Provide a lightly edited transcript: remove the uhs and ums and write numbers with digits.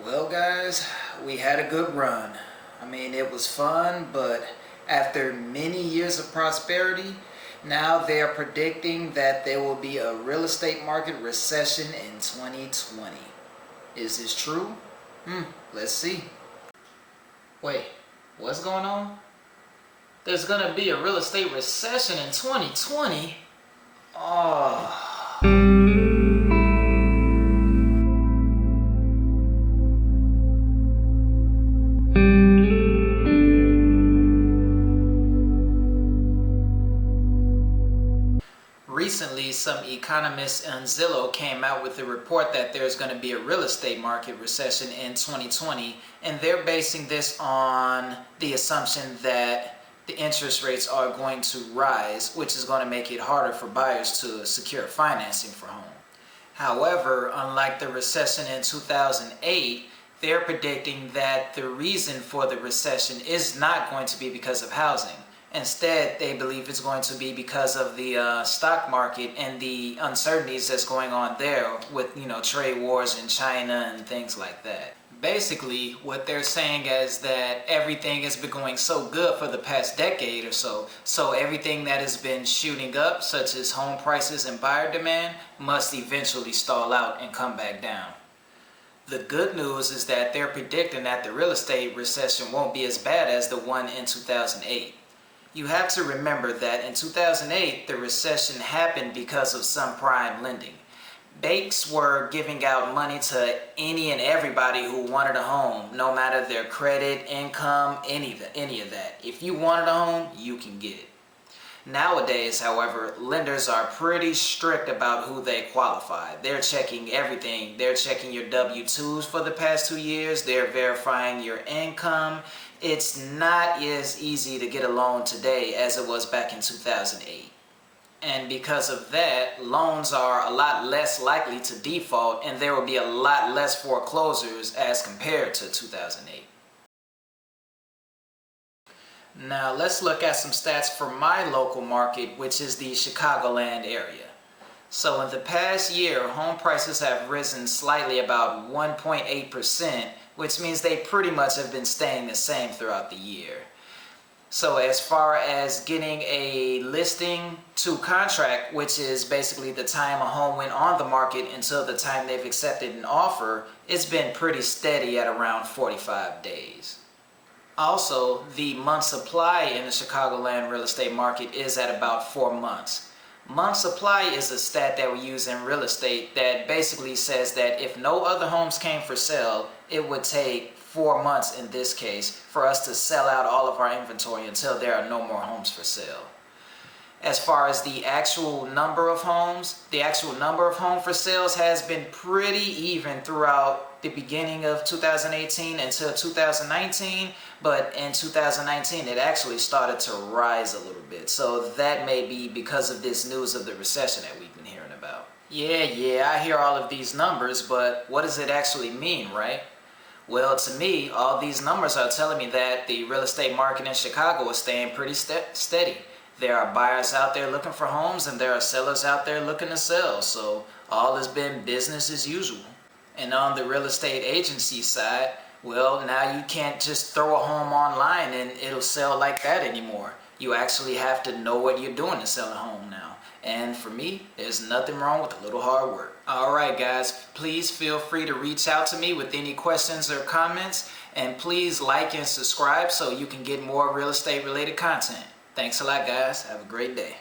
Well, guys, we had a good run. I mean, it was fun, but after many years of prosperity, now they are predicting that there will be a real estate market recession in 2020. Is this true? Let's see. Wait, what's going on? There's gonna be a real estate recession in 2020? Oh. Recently, some economists on Zillow came out with a report that there's going to be a real estate market recession in 2020, and they're basing this on the assumption that the interest rates are going to rise, which is going to make it harder for buyers to secure financing for home. However, unlike the recession in 2008, they're predicting that the reason for the recession is not going to be because of housing. Instead, they believe it's going to be because of the stock market and the uncertainties that's going on there with, trade wars in China and things like that. Basically, what they're saying is that everything has been going so good for the past decade or so, so everything that has been shooting up, such as home prices and buyer demand, must eventually stall out and come back down. The good news is that they're predicting that the real estate recession won't be as bad as the one in 2008. You have to remember that in 2008, the recession happened because of subprime lending. Banks were giving out money to any and everybody who wanted a home, no matter their credit, income, any of that. If you wanted a home, you can get it. Nowadays, however, lenders are pretty strict about who they qualify. They're checking everything. They're checking your W-2s for the past 2 years. They're verifying your income. It's not as easy to get a loan today as it was back in 2008. And because of that, loans are a lot less likely to default, and there will be a lot less foreclosures as compared to 2008. Now let's look at some stats for my local market, which is the Chicagoland area. So in the past year, home prices have risen slightly, about 1.8%, which means they pretty much have been staying the same throughout the year. So as far as getting a listing to contract, which is basically the time a home went on the market until the time they've accepted an offer, it's been pretty steady at around 45 days. Also, the month supply in the Chicagoland real estate market is at about 4 months. Month supply is a stat that we use in real estate that basically says that if no other homes came for sale, it would take 4 months in this case for us to sell out all of our inventory until there are no more homes for sale. As far as the actual number of homes, for sales has been pretty even throughout the beginning of 2018 until 2019, but in 2019 it actually started to rise a little bit. So that may be because of this news of the recession that we've been hearing about. Yeah, I hear all of these numbers, but what does it actually mean, right? Well, to me, all these numbers are telling me that the real estate market in Chicago is staying pretty steady. There are buyers out there looking for homes, and there are sellers out there looking to sell. So all has been business as usual. And on the real estate agency side, well, now you can't just throw a home online and it'll sell like that anymore. You actually have to know what you're doing to sell a home now. And for me, there's nothing wrong with a little hard work. Alright guys, please feel free to reach out to me with any questions or comments. And please like and subscribe so you can get more real estate related content. Thanks a lot, guys. Have a great day.